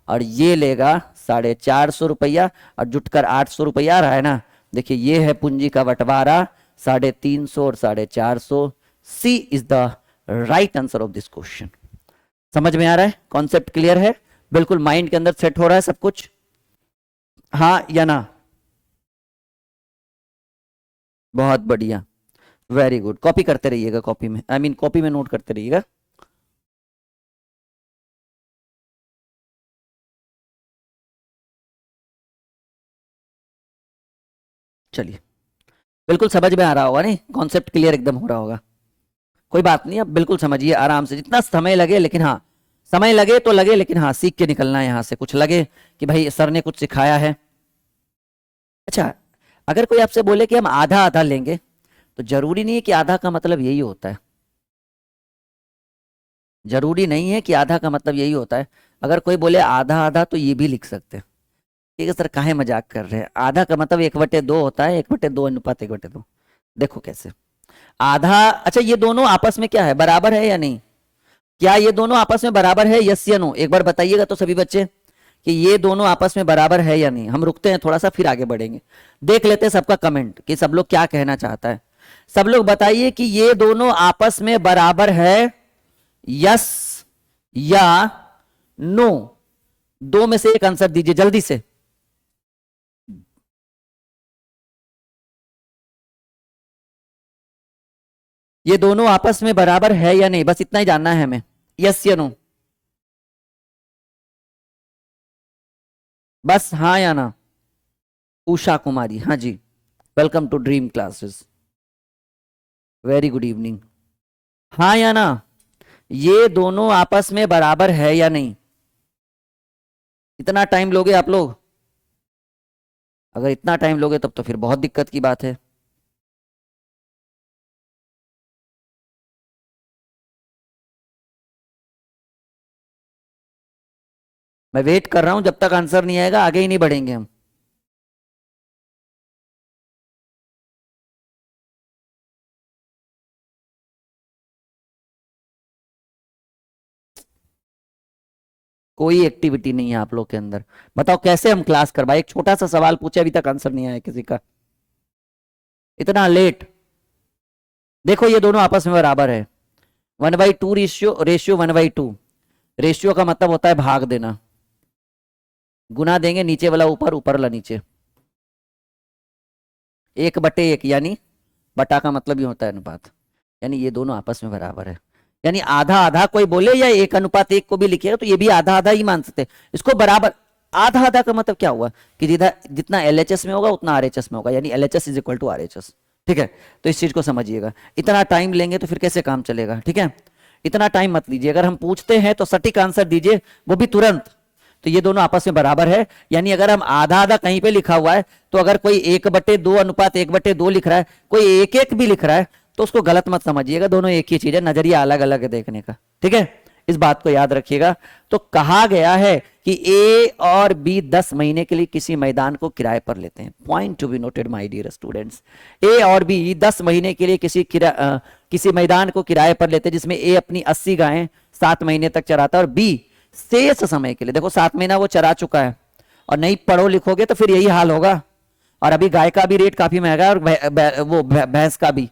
और ये लेगा 450 रुपया, और जुटकर 800 रुपया आ रहा है ना। देखिए ये है पूंजी का बंटवारा, 350 और 450। C is the right answer of this question. समझ में आ रहा है? कॉन्सेप्ट क्लियर है? बिल्कुल माइंड के अंदर सेट हो रहा है सब कुछ? हाँ या ना? बहुत बढ़िया, वेरी गुड। कॉपी करते रहिएगा, कॉपी में कॉपी में नोट करते रहिएगा। चलिए, बिल्कुल समझ में आ रहा होगा, नहीं? कॉन्सेप्ट क्लियर एकदम हो रहा होगा। कोई बात नहीं, अब बिल्कुल समझिए आराम से, जितना समय लगे, लेकिन हाँ समय लगे तो लगे, लेकिन हाँ सीख के निकलना है यहाँ से। कुछ लगे कि भाई सर ने कुछ सिखाया है। अच्छा, अगर कोई आपसे बोले कि हम आधा आधा लेंगे, तो जरूरी नहीं है कि आधा का मतलब यही होता है। जरूरी नहीं है कि आधा का मतलब यही होता है। अगर कोई बोले आधा आधा, तो ये भी लिख सकते हैं। ठीक है सर, काहे मजाक कर रहे हैं? आधा का मतलब 1/2 होता है, 1/2 अनुपात 1/2। देखो कैसे आधा। अच्छा, ये दोनों आपस में क्या है, बराबर है या नहीं? क्या ये दोनों आपस में बराबर है, यस या नो? एक बार बताइएगा तो सभी बच्चे कि ये दोनों आपस में बराबर है या नहीं। हम रुकते हैं थोड़ा सा, फिर आगे बढ़ेंगे। देख लेते हैं सबका कमेंट कि सब लोग क्या कहना चाहता है। सब लोग बताइए कि ये दोनों आपस में बराबर है, यस या नो? दो में से एक आंसर दीजिए जल्दी से। ये दोनों आपस में बराबर है या नहीं, बस इतना ही जानना है हमें, यस या नो? बस हाँ या ना? उषा कुमारी, हाँ जी, welcome to Dream Classes, very good evening. हाँ या ना? ये दोनों आपस में बराबर है या नहीं? इतना टाइम लोगे आप लोग? अगर इतना टाइम लोगे तब तो फिर बहुत दिक्कत की बात है। मैं वेट कर रहा हूं, जब तक आंसर नहीं आएगा आगे ही नहीं बढ़ेंगे हम। कोई एक्टिविटी नहीं है आप लोग के अंदर। बताओ कैसे हम क्लास करवाए? एक छोटा सा सवाल पूछे, अभी तक आंसर नहीं आया किसी का, इतना लेट। देखो ये दोनों आपस में बराबर है, 1/2 रेशियो, रेशियो 1/2। रेशियो का मतलब होता है भाग देना। गुना देंगे, नीचे वाला ऊपर, ऊपर वाला नीचे। 1/1, यानी बटा का मतलब ये होता है अनुपात। यानी ये दोनों आपस में बराबर है। यानी आधा आधा कोई बोले या 1:1 को भी लिखेगा तो ये भी आधा आधा ही मान सकते हैं इसको, बराबर। आधा आधा का मतलब क्या हुआ कि जितना एलएचएस में होगा उतना आरएचएस में होगा, यानी LHS is equal to RHS. ठीक है, तो इस चीज को समझिएगा। इतना टाइम लेंगे तो फिर कैसे काम चलेगा? ठीक है, इतना टाइम मत लीजिए। अगर हम पूछते हैं तो सटीक आंसर दीजिए, वो भी तुरंत। तो ये दोनों आपस में बराबर है, यानी अगर हम आधा आधा कहीं पे लिखा हुआ है, तो अगर कोई 1/2 अनुपात 1/2 लिख रहा है, कोई 1/1 भी लिख रहा है, तो उसको गलत मत समझिएगा। दोनों एक ही चीज है, नजरिया अलग अलग है देखने का। ठीक है, इस बात को याद रखिएगा। तो कहा गया है कि ए और बी 10 महीने के लिए किसी मैदान को किराए पर लेते हैं। Point to be noted my dear students, A और बी 10 महीने के लिए किसी मैदान को किराए पर लेते हैं, जिसमें ए अपनी 80 गायें 7 महीने तक चराता है और बी शेष समय के लिए, देखो 7 महीना वो चरा चुका है, और नहीं पढ़ो लिखोगे तो फिर यही हाल होगा। और अभी गाय का भी रेट काफी महंगा है और वो भैंस का भी,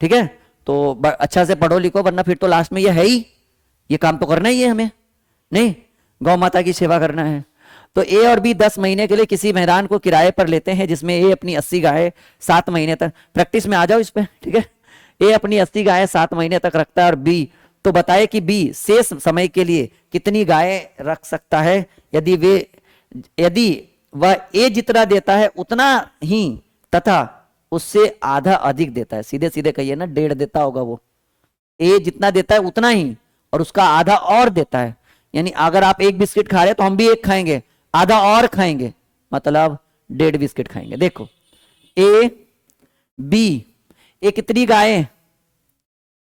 ठीक है। तो अच्छा से पढ़ो लिखो, वरना फिर तो लास्ट में ये है ही, ये काम तो करना ही है हमें, नहीं, गौ माता की सेवा करना है। तो ए और बी 10 महीने के लिए किसी मैदान को किराए पर लेते हैं, जिसमें ए अपनी 80 गाय 7 महीने तक, प्रैक्टिस में आ जाओ इस पे, ठीक है। ए अपनी 80 गाय 7 महीने तक रखता है और बी, तो बताए कि बी शेष समय के लिए कितनी गाय रख सकता है। यदि वह ए जितना देता है उतना ही तथा उससे आधा अधिक देता है, सीधे सीधे कहिए ना, 1.5 देता होगा वो, ए जितना देता है उतना ही और उसका आधा और देता है। यानी अगर आप 1 बिस्किट खा रहे हैं तो हम भी 1 खाएंगे, आधा और खाएंगे, मतलब 1.5 बिस्किट खाएंगे। देखो ए बी, ए कितनी गायें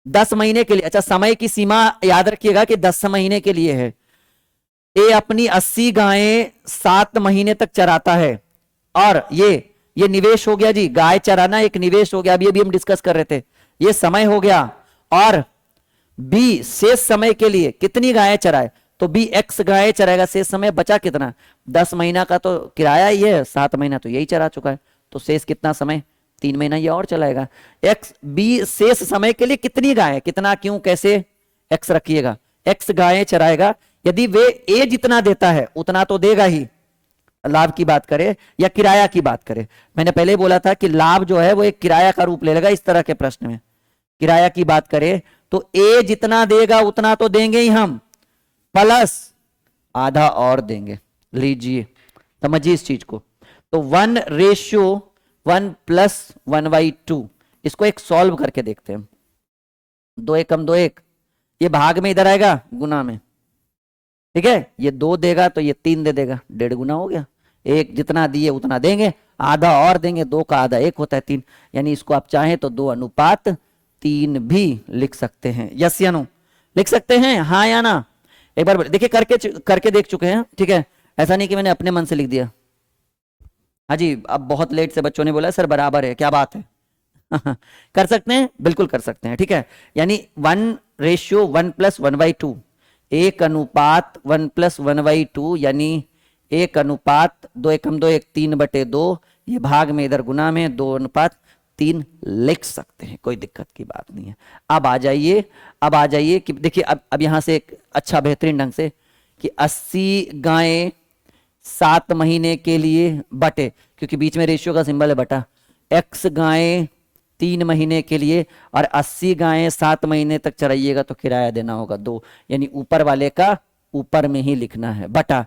10 महीने के लिए, अच्छा समय की सीमा याद रखिएगा कि 10 महीने के लिए है। ए अपनी 80 गायें 7 महीने तक चराता है, और ये निवेश हो गया जी, गाय चराना एक निवेश हो गया, अभी हम डिस्कस कर रहे थे, ये समय हो गया। और बी शेष समय के लिए कितनी गायें चराए, तो बी एक्स गायें चराएगा, शेष समय बचा कितना, 10 महीना का तो किराया ही है, 7 महीना तो यही चरा चुका है, तो शेष कितना समय, 3 महीना ये और चलाएगा। एक्स बी शेष समय के लिए कितनी गायें, कितना क्यों कैसे, एक्स रखिएगा, एक्स गायें चराएगा। यदि वे ए जितना देता है उतना तो देगा ही, लाभ की बात करें या किराया की बात करें, मैंने पहले बोला था कि लाभ जो है वो एक किराया का रूप ले लेगा इस तरह के प्रश्न में। किराया की बात करें तो ए जितना देगा उतना तो देंगे ही हम, प्लस आधा और देंगे। लीजिए समझिए इस चीज को, तो 1:1 + 1/2, इसको एक सॉल्व करके देखते हैं। 2 एकम 2 1, ये भाग में इधर आएगा, गुना में, ठीक है। ये 2 देगा तो ये 3 दे देगा, 1.5 गुना हो गया। 1 जितना दिए उतना देंगे, आधा और देंगे, 2 का आधा 1 होता है 3, यानी इसको आप चाहें तो 2:3 भी लिख सकते हैं। यस या नो, लिख सकते हैं, हाँ या ना, एक बार देखिए, करके देख चुके हैं, ठीक है, ऐसा नहीं कि मैंने अपने मन से लिख दिया। हाँ जी, अब बहुत लेट से बच्चों ने बोला सर बराबर है, क्या बात है। कर सकते हैं, बिल्कुल कर सकते हैं, ठीक है। यानी 1:1 + 1/2, 1:1 + 1/2, यानी 1:2 एकम 2 1 3/2, ये भाग में इधर गुना में 2:3 लिख सकते हैं, कोई दिक्कत की बात नहीं है। अब आ जाइए कि देखिए, अब यहां से एक अच्छा बेहतरीन ढंग से कि 80 गायें 7 महीने के लिए बटे, क्योंकि बीच में रेशियो का सिंबल है बटा, एक्स गायें 3 महीने के लिए और 80 गायें 7 महीने तक चराइएगा तो किराया देना होगा 2, यानी ऊपर वाले का ऊपर में ही लिखना है, बटा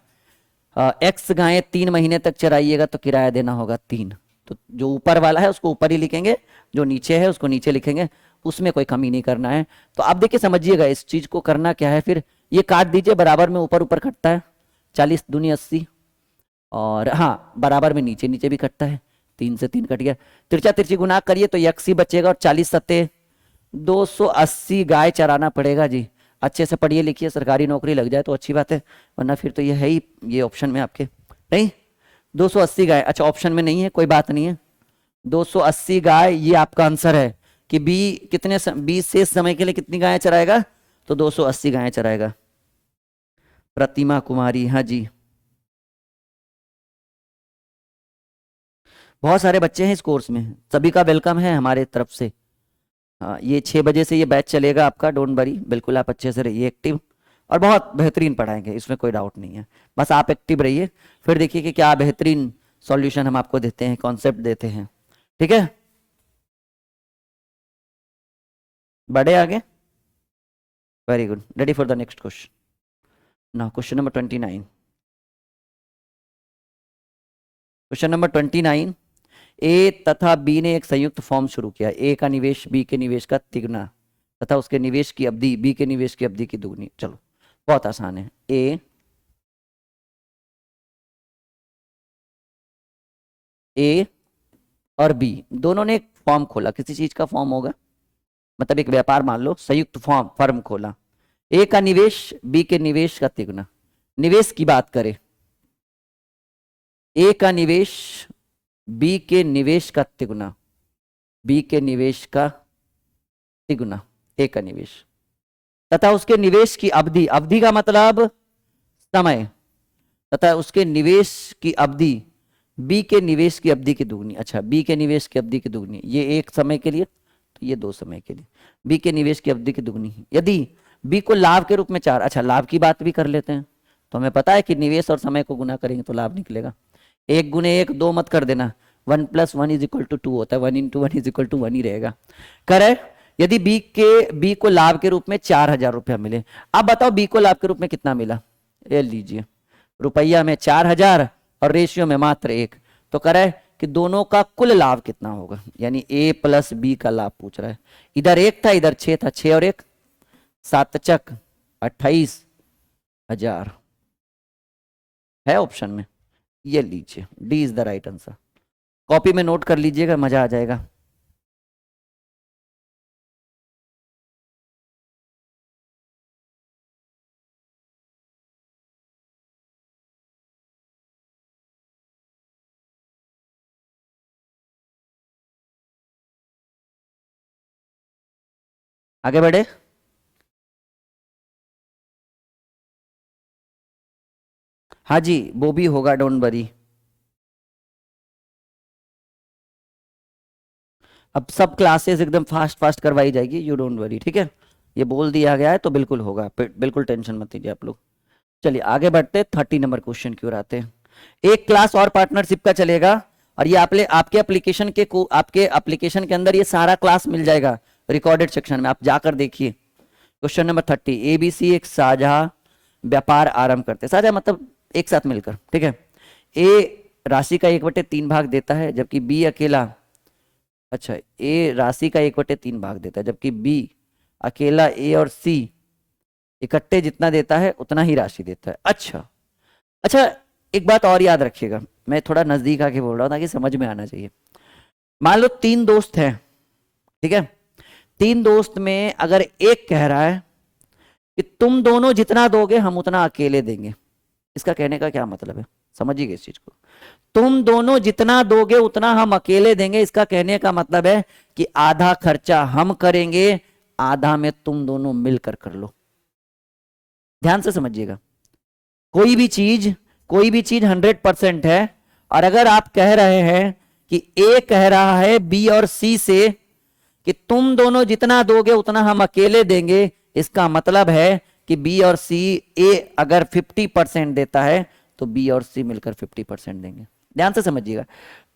एक्स गायें 3 महीने तक चराइएगा तो किराया देना होगा 3। तो जो ऊपर वाला है उसको ऊपर ही लिखेंगे, जो नीचे है उसको नीचे लिखेंगे, उसमें कोई कमी नहीं करना है। तो आप देखिए समझिएगा इस चीज को करना क्या है, फिर ये काट दीजिए, बराबर में ऊपर ऊपर कटता है, 40 दूनी 80, और हाँ बराबर में नीचे नीचे भी कटता है, 3 से 3 कट गया, तिरछा तिरछी गुना करिए तो एक्स ही बचेगा, और 40 सत्ते 280 गाय चराना पड़ेगा जी। अच्छे से पढ़िए लिखिए, सरकारी नौकरी लग जाए तो अच्छी बात है, वरना फिर तो ये है ही, ये ऑप्शन में आपके नहीं, 280 गाय, अच्छा ऑप्शन में नहीं है, कोई बात नहीं है, 280 गाय ये आपका आंसर है कि बी कितने बी शेष समय के लिए कितनी गायें चराएगा, तो 280 गायें चराएगा। प्रतिमा कुमारी, हाँ जी, बहुत सारे बच्चे हैं इस कोर्स में, सभी का वेलकम है हमारे तरफ से। हाँ, ये 6 बजे से ये बैच चलेगा आपका, डोंट वरी, बिल्कुल आप अच्छे से रहिए एक्टिव, और बहुत बेहतरीन पढ़ाएंगे, इसमें कोई डाउट नहीं है, बस आप एक्टिव रहिए, फिर देखिए कि क्या बेहतरीन सॉल्यूशन हम आपको देते हैं, कॉन्सेप्ट देते हैं, ठीक है। बढ़े आगे, very good, ready for the next question. Now question number 29, question number 29, ए तथा बी ने एक संयुक्त फॉर्म शुरू किया, ए का निवेश बी के निवेश का तिगुना तथा उसके निवेश की अवधि बी के निवेश की अवधि की दुगनी। चलो बहुत आसान है, ए और बी दोनों ने एक फॉर्म खोला, किसी चीज का फॉर्म होगा, मतलब एक व्यापार मान लो, संयुक्त फॉर्म फर्म खोला, ए का निवेश बी के निवेश का तिगुना। निवेश की बात करें, ए का निवेश बी के निवेश का तिगुना, बी के निवेश का तिगुना ए का निवेश, तथा उसके निवेश की अवधि, अवधि का मतलब समय, तथा उसके निवेश की अवधि बी के निवेश की अवधि की दुगनी। अच्छा, बी के निवेश की अवधि की दुगनी, ये एक समय के लिए तो ये 2 समय के लिए, बी के निवेश की अवधि की दुगनी। यदि बी को लाभ के रूप में 4, अच्छा लाभ की बात भी कर लेते हैं, तो हमें पता है कि निवेश और समय को गुना करेंगे तो लाभ निकलेगा। 1 गुने 1 2 मत कर देना, 1 + 1 = 2 होता है, 1 × 1 = 1 ही रहेगा। करे यदि बी को लाभ के रूप में 4000 रुपया मिले, अब बताओ बी को लाभ के रूप में कितना मिला, ये लीजिए रुपया में 4000 और रेशियो में मात्र 1, तो करे कि दोनों का कुल लाभ कितना होगा, यानी ए प्लस बी का लाभ पूछ रहा है। इधर 1 था, इधर 6 था, 6 और 1 7 चक 28,000 है ऑप्शन में, ये लीजिए D is the right answer. Copy में नोट कर लीजिएगा, मजा आ जाएगा। आगे बढ़े। हाँ जी, वो भी होगा, डोंट वरी। अब सब क्लासेस एकदम फास्ट फास्ट करवाई जाएगी, यू डोंट वरी, ठीक है। ये बोल दिया गया है तो बिल्कुल होगा, बिल्कुल टेंशन मत लीजिए आप लोग। चलिए आगे बढ़ते, 30 नंबर क्वेश्चन की ओर आते हैं। एक क्लास और पार्टनरशिप का चलेगा, और ये आपके एप्लीकेशन आपके एप्लीकेशन के अंदर ये सारा क्लास मिल जाएगा रिकॉर्डेड सेक्शन में, आप जाकर देखिए। क्वेश्चन नंबर 30, एबीसी एक साझा व्यापार आरंभ करते, साझा मतलब एक साथ मिलकर, ठीक है। ए राशि का 1/3 भाग देता है, जबकि बी अकेला, अच्छा ए राशि का 1/3 भाग देता है, जबकि बी अकेला ए और सी इकट्ठे जितना देता है उतना ही राशि देता है। अच्छा अच्छा, एक बात और याद रखिएगा, मैं थोड़ा नजदीक आके बोल रहा हूं ताकि समझ में आना चाहिए। मान लो 3 दोस्त हैं, ठीक है। 3 दोस्त में अगर एक कह रहा है कि तुम दोनों जितना दोगे हम उतना अकेले देंगे, इसका कहने का क्या मतलब है, समझिए इस चीज को। तुम दोनों जितना दोगे उतना हम अकेले देंगे, इसका कहने का मतलब है कि आधा खर्चा हम करेंगे, आधा में तुम दोनों मिलकर कर लो। ध्यान से समझिएगा, कोई भी चीज 100% है, और अगर आप कह रहे हैं कि ए कह रहा है बी और सी से कि तुम दोनों जितना दोगे उतना हम अकेले देंगे, इसका मतलब है कि बी और सी, ए अगर 50% देता है तो बी और सी मिलकर 50% देंगे। ध्यान से समझिएगा,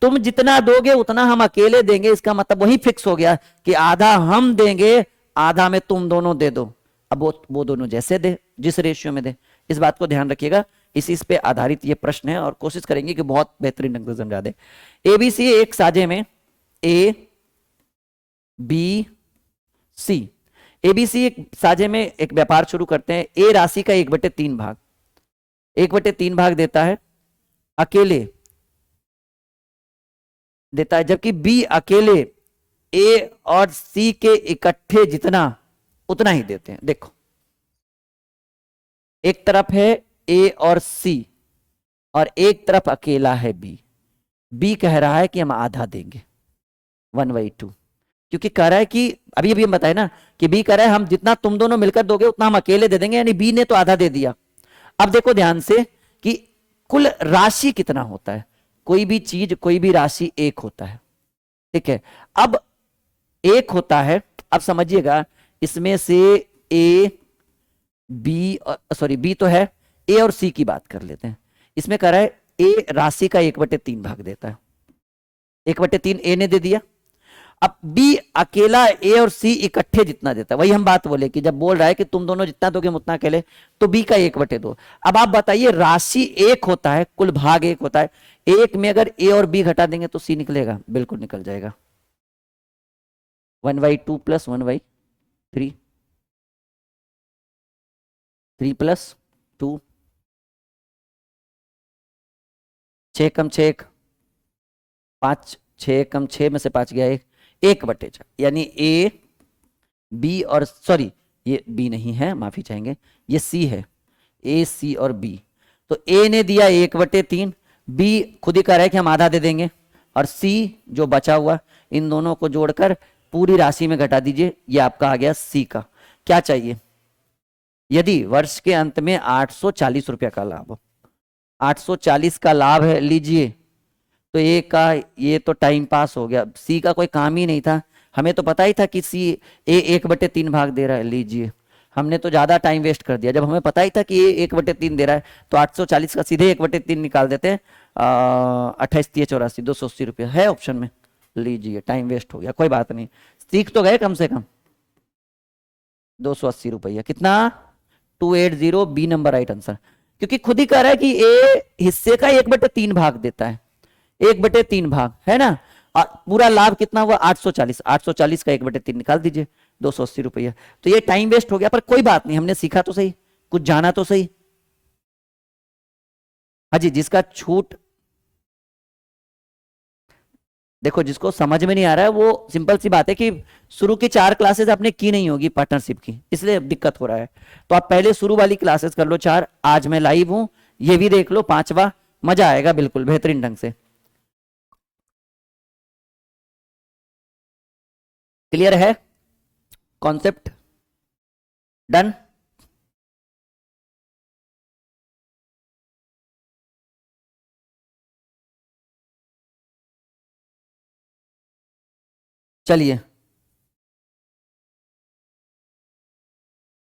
तुम जितना दोगे उतना हम अकेले देंगे, इसका मतलब वही फिक्स हो गया कि आधा हम देंगे, आधा में तुम दोनों दे दो। अब वो दोनों जैसे दे, जिस रेशियो में दे, इस बात को ध्यान रखिएगा। इसी पे आधारित ये प्रश्न है और कोशिश करेंगे कि बहुत बेहतरीन ढंग से समझा दे। एबीसी एक साझे में ए बी सी, एबीसी एक साझे में एक व्यापार शुरू करते हैं। ए राशि का 1/3 भाग, 1/3 भाग देता है, अकेले देता है, जबकि बी अकेले ए और सी के इकट्ठे जितना उतना ही देते हैं। देखो एक तरफ है ए और सी और एक तरफ अकेला है बी, बी कह रहा है कि हम आधा देंगे 1/2, क्योंकि कह रहा है कि अभी अभी हम बताए ना कि बी कह रहा है हम जितना तुम दोनों मिलकर दोगे उतना हम अकेले दे देंगे, यानी बी ने तो आधा दे दिया। अब देखो ध्यान से कि कुल राशि कितना होता है, कोई भी चीज कोई भी राशि एक होता है, ठीक है। अब एक होता है, अब समझिएगा इसमें से ए बी, सॉरी बी तो है, ए और सी की बात कर लेते हैं। इसमें कह रहा है ए राशि का 1/3 भाग देता है, 1/3 ए ने दे दिया। अब बी अकेला ए और सी इकट्ठे जितना देता है, वही हम बात बोले कि जब बोल रहा है कि तुम दोनों जितना दोगे उतना अकेले, तो बी का 1/2। अब आप बताइए राशि एक होता है, कुल भाग एक होता है, एक में अगर ए और बी घटा देंगे तो सी निकलेगा, बिल्कुल निकल जाएगा, 1/2 + 1/3, 3 + 2, 6 कम 6 1, 5, 6 कम 6 में से 5 गया 1, 1/4, यानी ए बी और सॉरी ये बी नहीं है, माफी चाहेंगे, ये सी है, ए सी और बी। तो ए ने दिया 1/3, बी खुद ही कह रहा है कि हम आधा दे देंगे, और सी जो बचा हुआ, इन दोनों को जोड़कर पूरी राशि में घटा दीजिए, ये आपका आ गया सी का। क्या चाहिए? यदि वर्ष के अंत में 840 रुपया का लाभ, 840 का लाभ है, लीजिए। तो ए का ये तो टाइम पास हो गया, सी का कोई काम ही नहीं था, हमें तो पता ही था कि सी ए 1/3 भाग दे रहा है, लीजिए। हमने तो ज्यादा टाइम वेस्ट कर दिया, जब हमें पता ही था कि ए 1/3 दे रहा है, तो 840 का सीधे 1/3 निकाल देते हैं। 28 × 3 = 84, 280 रुपया है ऑप्शन में, लीजिए। टाइम वेस्ट हो गया, कोई बात नहीं, सीख तो गए कम से कम। 280 रुपया कितना? 280, बी नंबर राइट आंसर। क्योंकि खुद ही कह रहा है कि ए हिस्से का 1/3 भाग देता है, 1/3 भाग है ना। और पूरा लाभ कितना हुआ? 840, 840 का 1/3 निकाल दीजिए, 280 रुपया। तो ये टाइम वेस्ट हो गया, पर कोई बात नहीं, हमने सीखा तो सही, कुछ जाना तो सही। हाँ जी, जिसका छूट, देखो जिसको समझ में नहीं आ रहा है, वो सिंपल सी बात है कि शुरू की 4 क्लासेस आपने की नहीं होगी पार्टनरशिप की, इसलिए दिक्कत हो रहा है। तो आप पहले शुरू वाली क्लासेस कर लो 4, आज मैं लाइव हूं, ये भी देख लो 5वां, मजा आएगा बिल्कुल बेहतरीन ढंग से। क्लियर है कॉन्सेप्ट? डन। चलिए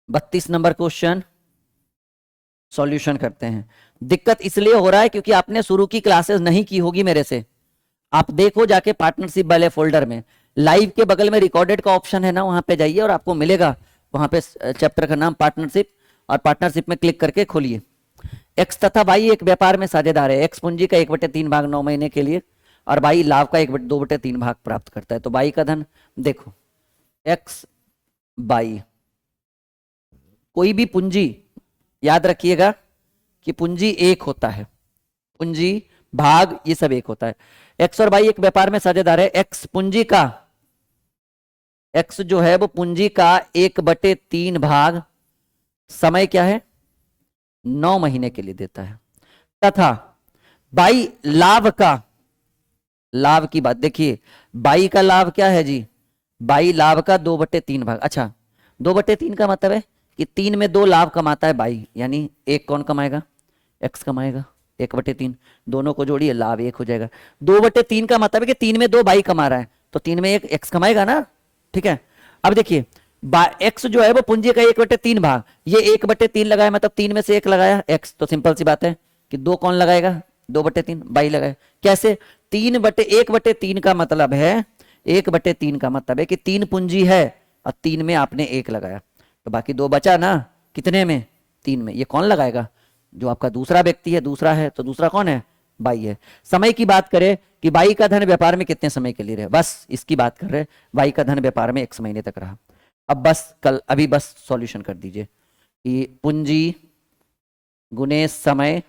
32 नंबर क्वेश्चन सॉल्यूशन करते हैं। दिक्कत इसलिए हो रहा है क्योंकि आपने शुरू की क्लासेस नहीं की होगी मेरे से। आप देखो जाके पार्टनरशिप वाले फोल्डर में, लाइव के बगल में रिकॉर्डेड का ऑप्शन है ना, वहां पे जाइए और आपको मिलेगा वहां पे चैप्टर का नाम पार्टनरशिप, और पार्टनरशिप में क्लिक करके खोलिए। एक्स तथा वाई एक व्यापार में साझेदार है, एक्स पूंजी का 1/3 भाग 9 महीने के लिए, और वाई लाभ का 2/3 भाग प्राप्त करता है। तो वाई का धन देखो, एक्स बाई, कोई भी पूंजी याद रखिएगा कि पूंजी एक होता है, पूंजी भाग ये सब एक होता है। एक्स और वाई एक व्यापार में साझेदार है, एक्स पूंजी का, एक्स जो है वो पूंजी का 1/3 भाग समय क्या है? 9 महीने के लिए देता है, तथा बाई लाभ का, लाभ की बात देखिए, बाई का लाभ क्या है जी? बाई लाभ का 2/3 भाग। अच्छा, 2/3 का मतलब है कि 3 में 2 लाभ कमाता है बाई, यानी एक कौन कमाएगा? एक्स कमाएगा, 1/3, दोनों को जोड़िए लाभ 1 हो जाएगा। 2/3 का मतलब है कि 3 में 2 बाई कमा रहा है, तो 3 में 1 एक्स कमाएगा ना। ठीक है, अब देखिए एक्स जो है वो पूंजी का 1/3 भाग, ये 1/3 लगाया मतलब 3 में से 1 लगाया एक्स, तो सिंपल सी बात है कि 2 कौन लगाएगा? 2/3 बाई लगाए। कैसे? 1/3 का मतलब है, 1/3 का मतलब है कि 3 पूंजी है और 3 में आपने 1 लगाया, तो बाकी 2 बचा ना, कितने में? 3 में। ये कौन लगाएगा? जो आपका दूसरा व्यक्ति है, दूसरा है, तो दूसरा कौन है? बाई है। समय की बात करें कि बाई का धन व्यापार में कितने समय के लिए रहे, बस इसकी बात कर रहे हैं। बाई का धन व्यापार में x महीने तक रहा। अब बस कल अभी बस सॉल्यूशन कर दीजिए कि पूंजी गुने समय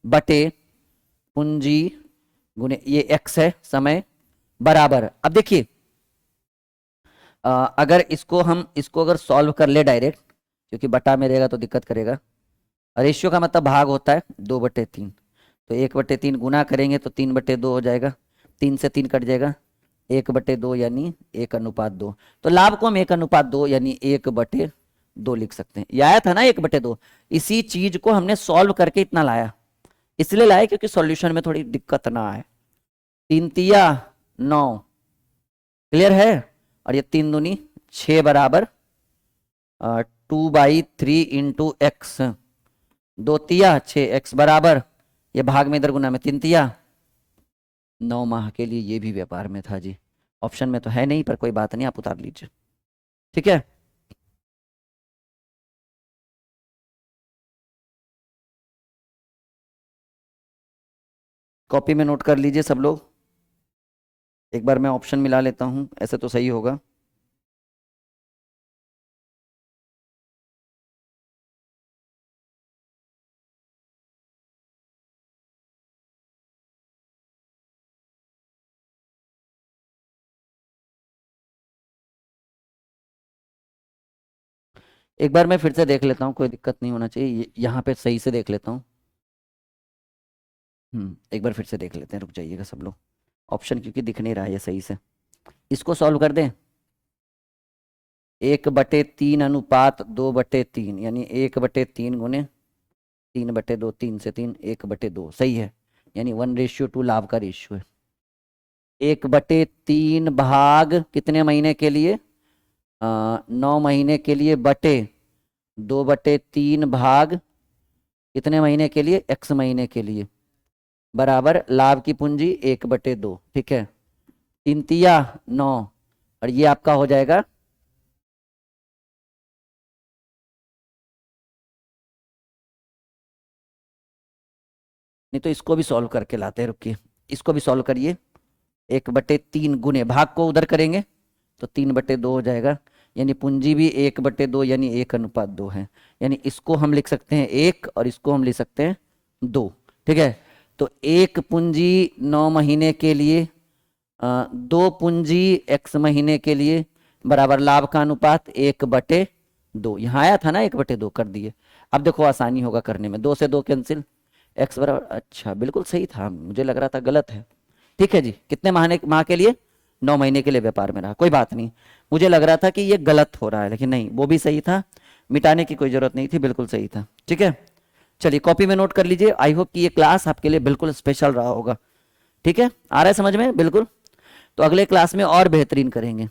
बटे पूंजी गुने ये x है समय, बराबर। अब देखिए अगर इसको अगर सॉल्व कर ले डायरेक्ट, क्योंकि बटा में रहेगा तो दिक्कत करेगा, रेशियो का मतलब भाग होता है 2/3, तो 1/3 गुना करेंगे तो 3/2 हो जाएगा, 3 से 3 कट जाएगा, 1/2 यानी 1:2। तो लाभ को हम 1:2 यानी 1/2 लिख सकते हैं। ये आया था ना 1/2, इसी चीज को हमने सॉल्व करके इतना लाया, इसलिए लाया क्योंकि सॉल्यूशन में थोड़ी दिक्कत ना आए। 3 तिया 9, क्लियर है? और ये 3 दूनी 6 बराबर 2/3 इंटू एक्स, 2 तिया 6 एक्स बराबर, ये भाग में इधर गुना में 3 तिया 9 माह के लिए, ये भी व्यापार में था जी। ऑप्शन में तो है नहीं, पर कोई बात नहीं, आप उतार लीजिए। ठीक है, कॉपी में नोट कर लीजिए सब लोग। एक बार मैं ऑप्शन मिला लेता हूं, ऐसे तो सही होगा। एक बार मैं फिर से देख लेता हूँ, कोई दिक्कत नहीं होना चाहिए, यहाँ पे सही से देख लेता हूँ। एक बार फिर से देख लेते हैं, रुक जाइएगा सब लोग। ऑप्शन क्योंकि दिख नहीं रहा है ये सही से। इसको सॉल्व कर दें। 1/3 अनुपात 2/3, यानी 1/3 गुने 3/2, 3 से 3, 1/2 सही है, यानी 1:2 लाभ का रेशियो है। 1/3 भाग कितने महीने के लिए, 9 महीने के लिए, बटे 2/3 भाग कितने महीने के लिए, x महीने के लिए, बराबर लाभ की पूंजी 1/2। ठीक है, 3 तिया 9, और ये आपका हो जाएगा नहीं तो इसको भी सॉल्व करके लाते हैं, रुकिए, इसको भी सॉल्व करिए। 1/3 गुने भाग को उधर करेंगे तो 3/2 हो जाएगा, यानी पूंजी भी 1/2, यानी 1:2 है, यानी इसको हम लिख सकते हैं 1 और इसको हम लिख सकते हैं 2। ठीक है, तो एक पूंजी 9 महीने के लिए, 2 पूंजी x महीने के लिए, बराबर लाभ का अनुपात 1/2। यहाँ आया था ना 1/2, कर दिए। अब देखो आसानी होगा करने में, 2 से 2 कैंसिल, x बराबर, अच्छा बिल्कुल सही था, मुझे लग रहा था गलत है। ठीक है जी, कितने माह के लिए, 9 महीने के लिए व्यापार में रहा, कोई बात नहीं। मुझे लग रहा था कि ये गलत हो रहा है, लेकिन नहीं, वो भी सही था, मिटाने की कोई जरूरत नहीं थी, बिल्कुल सही था। ठीक है, चलिए कॉपी में नोट कर लीजिए। आई होप कि ये क्लास आपके लिए बिल्कुल स्पेशल रहा होगा। ठीक है, आ रहा है समझ में, बिल्कुल। तो अगले क्लास में और बेहतरीन करेंगे।